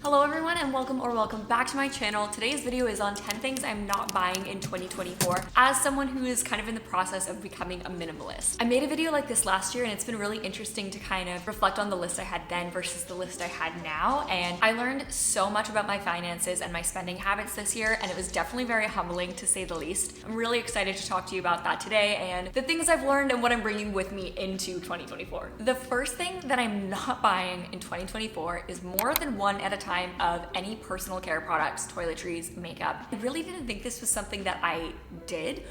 Hello everyone and welcome back to my channel. Today's video is on 10 things I'm not buying in 2024 as someone who is kind of in the process of becoming a minimalist. I made a video like this last year and it's been really interesting to kind of reflect on the list I had then versus the list I had now, and I learned so much about my finances and my spending habits this year, and it was definitely very humbling to say the least. I'm really excited to talk to you about that today and the things I've learned and what I'm bringing with me into 2024. The first thing that I'm not buying in 2024 is more than one at a time of any personal care products, toiletries, makeup. I really didn't think this was something that I did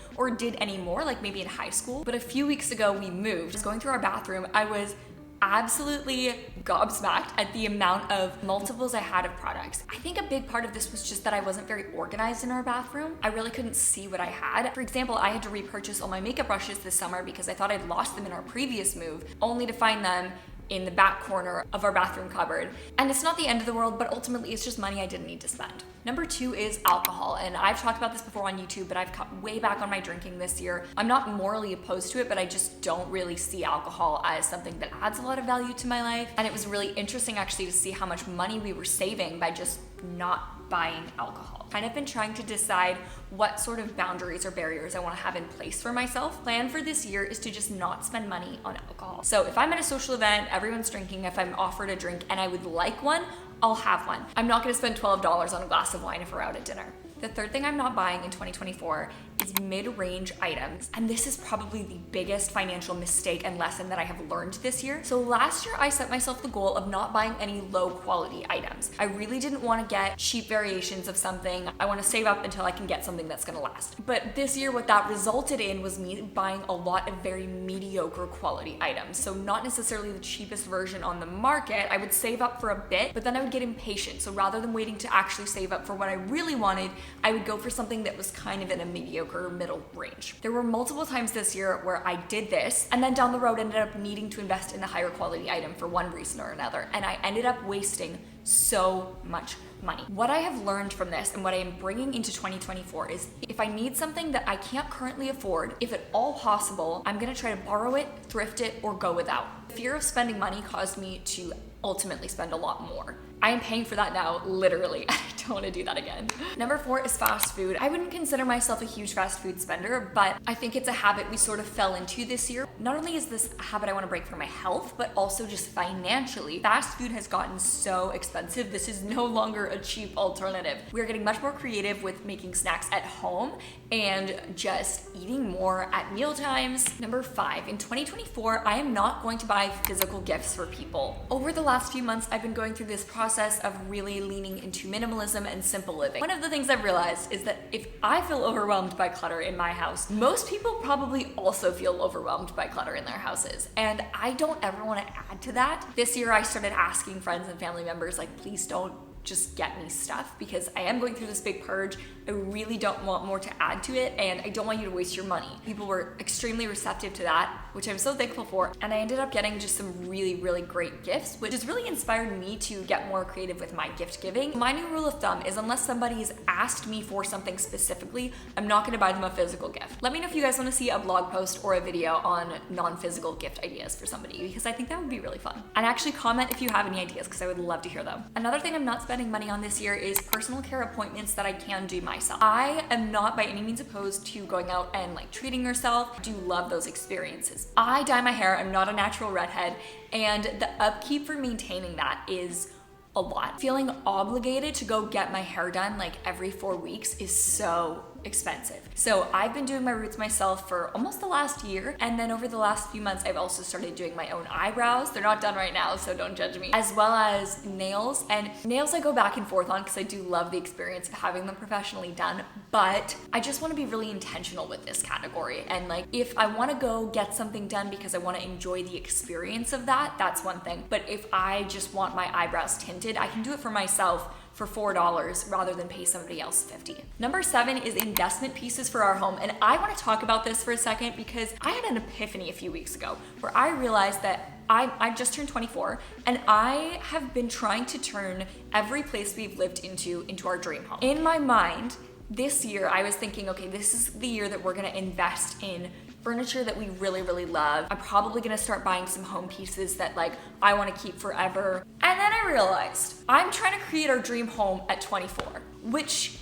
anymore, like maybe in high school. But a few weeks ago we moved. Just going through our bathroom, I was absolutely gobsmacked at the amount of multiples I had of products. I think a big part of this was just that I wasn't very organized in our bathroom. I really couldn't see what I had. For example, I had to repurchase all my makeup brushes this summer because I thought I'd lost them in our previous move, only to find them in the back corner of our bathroom cupboard. And it's not the end of the world, but ultimately it's just money I didn't need to spend. Number two is alcohol. And I've talked about this before on YouTube, but I've cut way back on my drinking this year. I'm not morally opposed to it, but I just don't really see alcohol as something that adds a lot of value to my life. And it was really interesting actually to see how much money we were saving by just not buying alcohol. Kind of been trying to decide what sort of boundaries or barriers I want to have in place for myself. Plan for this year is to just not spend money on alcohol. So if I'm at a social event, everyone's drinking, if I'm offered a drink and I would like one, I'll have one. I'm not gonna spend $12 on a glass of wine if we're out at dinner. The third thing I'm not buying in 2024 is mid-range items. And this is probably the biggest financial mistake and lesson that I have learned this year. So last year I set myself the goal of not buying any low quality items. I really didn't want to get cheap variations of something. I want to save up until I can get something that's gonna last. But this year what that resulted in was me buying a lot of very mediocre quality items. So not necessarily the cheapest version on the market. I would save up for a bit, but then I would get impatient. So rather than waiting to actually save up for what I really wanted, I would go for something that was kind of in a mediocre middle range. There were multiple times this year where I did this and then down the road ended up needing to invest in a higher quality item for one reason or another, and I ended up wasting so much money. What I have learned from this and what I am bringing into 2024 is if I need something that I can't currently afford, if at all possible, I'm gonna try to borrow it, thrift it, or go without. Fear of spending money caused me to ultimately spend a lot more. I am paying for that now, literally. I don't want to do that again. Number four is fast food. I wouldn't consider myself a huge fast food spender, but I think it's a habit we sort of fell into this year. Not only is this a habit I want to break for my health, but also just financially. Fast food has gotten so expensive. This is no longer a cheap alternative. We're getting much more creative with making snacks at home and just eating more at meal times. Number five, in 2024, I am not going to buy physical gifts for people. Over the last few months, I've been going through this process of really leaning into minimalism and simple living. One of the things I've realized is that if I feel overwhelmed by clutter in my house, most people probably also feel overwhelmed by clutter in their houses. And I don't ever want to add to that. This year I started asking friends and family members, like, please don't just get me stuff because I am going through this big purge. I really don't want more to add to it and I don't want you to waste your money. People were extremely receptive to that, which I'm so thankful for. And I ended up getting just some really, really great gifts, which has really inspired me to get more creative with my gift giving. My new rule of thumb is unless somebody's asked me for something specifically, I'm not gonna buy them a physical gift. Let me know if you guys wanna see a blog post or a video on non-physical gift ideas for somebody because I think that would be really fun. And actually comment if you have any ideas because I would love to hear them. Another thing I'm not spending money on this year is personal care appointments that I can do myself. I am not by any means opposed to going out and like treating yourself. I do love those experiences. I dye my hair, I'm not a natural redhead, and the upkeep for maintaining that is a lot. Feeling obligated to go get my hair done like every 4 weeks is so expensive. So I've been doing my roots myself for almost the last year, and then over the last few months I've also started doing my own eyebrows. They're not done right now, so don't judge me. As well as nails, and nails I go back and forth on because I do love the experience of having them professionally done, but I just want to be really intentional with this category. And like if I want to go get something done because I want to enjoy the experience of that, that's one thing. But if I just want my eyebrows tinted, I can do it for myself for $4 rather than pay somebody else $50. Number seven is investment pieces for our home. And I want to talk about this for a second because I had an epiphany a few weeks ago where I realized that I just turned 24 and I have been trying to turn every place we've lived into our dream home. In my mind, this year I was thinking, okay, this is the year that we're gonna invest in furniture that we really, really love. I'm probably gonna start buying some home pieces that like I wanna keep forever. And then I realized I'm trying to create our dream home at 24, which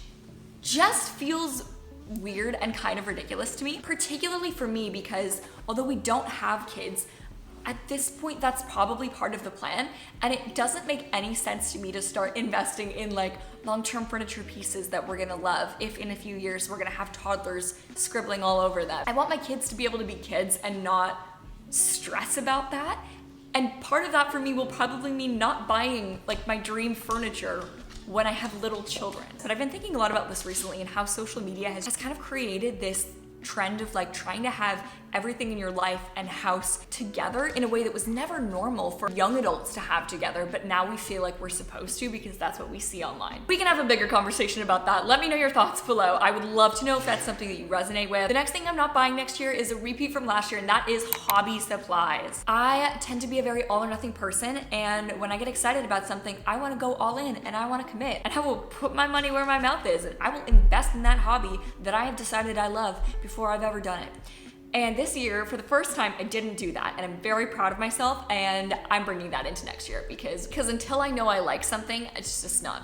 just feels weird and kind of ridiculous to me, particularly for me because although we don't have kids, at this point, that's probably part of the plan, and it doesn't make any sense to me to start investing in like long-term furniture pieces that we're gonna love if in a few years we're gonna have toddlers scribbling all over them. I want my kids to be able to be kids and not stress about that, and part of that for me will probably mean not buying like my dream furniture when I have little children. But I've been thinking a lot about this recently and how social media has kind of created this trend of like trying to have everything in your life and house together in a way that was never normal for young adults to have together, but now we feel like we're supposed to because that's what we see online. We can have a bigger conversation about that. Let me know your thoughts below. I would love to know if that's something that you resonate with. The next thing I'm not buying next year is a repeat from last year, and that is hobby supplies. I tend to be a very all or nothing person, and when I get excited about something, I want to go all in and I want to commit, and I will put my money where my mouth is, and I will invest in that hobby that I have decided I love before I've ever done it. And this year, for the first time, I didn't do that, and I'm very proud of myself, and I'm bringing that into next year because until I know I like something, it's just not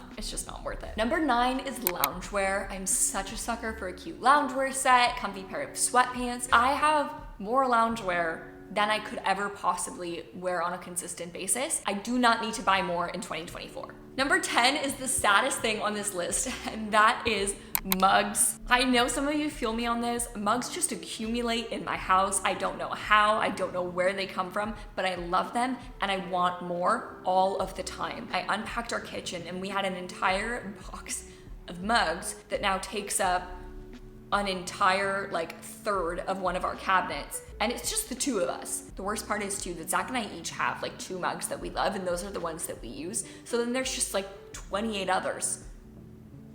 worth it. Number 9 is loungewear. I'm such a sucker for a cute loungewear set, comfy pair of sweatpants. I have more loungewear than I could ever possibly wear on a consistent basis. I do not need to buy more in 2024. Number 10 is the saddest thing on this list, and that is mugs. I know some of you feel me on this. Mugs just accumulate in my house. I don't know how, I don't know where they come from, but I love them and I want more all of the time. I unpacked our kitchen and we had an entire box of mugs that now takes up an entire like third of one of our cabinets, and it's just the two of us. The worst part is too that Zach and I each have like 2 mugs that we love, and those are the ones that we use. So then there's just like 28 others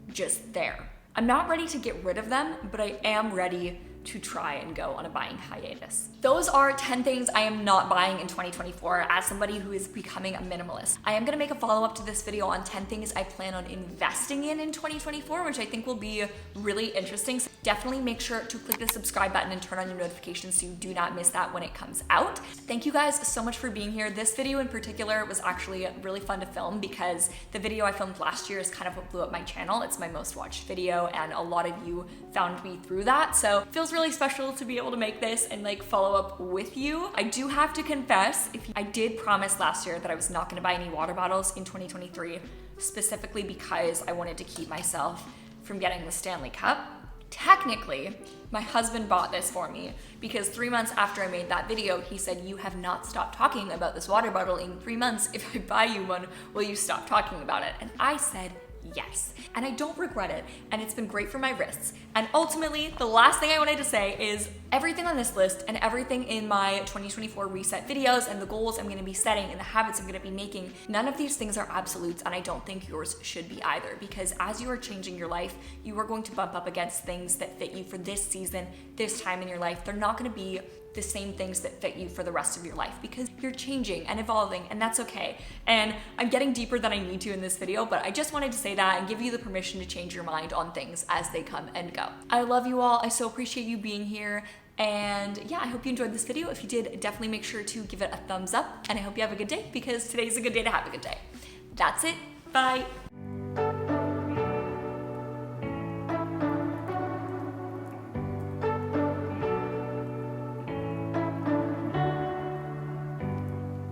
just there. I'm not ready to get rid of them, but I am ready to try and go on a buying hiatus. Those are 10 things I am not buying in 2024 as somebody who is becoming a minimalist. I am gonna make a follow-up to this video on 10 things I plan on investing in 2024, which I think will be really interesting. So definitely make sure to click the subscribe button and turn on your notifications so you do not miss that when it comes out. Thank you guys so much for being here. This video in particular was actually really fun to film because the video I filmed last year is kind of what blew up my channel. It's my most watched video, and a lot of you found me through that. So it feels really special to be able to make this and like follow up with you. I do have to confess, I did promise last year that I was not gonna buy any water bottles in 2023, specifically because I wanted to keep myself from getting the Stanley Cup. Technically, my husband bought this for me because 3 months after I made that video, he said, "You have not stopped talking about this water bottle in 3 months. If I buy you one, will you stop talking about it?" And I said, yes, and I don't regret it, and it's been great for my wrists. And ultimately, the last thing I wanted to say is everything on this list and everything in my 2024 reset videos and the goals I'm gonna be setting and the habits I'm gonna be making, none of these things are absolutes, and I don't think yours should be either, because as you are changing your life, you are going to bump up against things that fit you for this season, this time in your life. They're not gonna be the same things that fit you for the rest of your life because you're changing and evolving, and that's okay. And I'm getting deeper than I need to in this video, but I just wanted to say that and give you the permission to change your mind on things as they come and go. I love you all. I so appreciate you being here. And yeah, I hope you enjoyed this video. If you did, definitely make sure to give it a thumbs up, and I hope you have a good day because today's a good day to have a good day. That's it. Bye.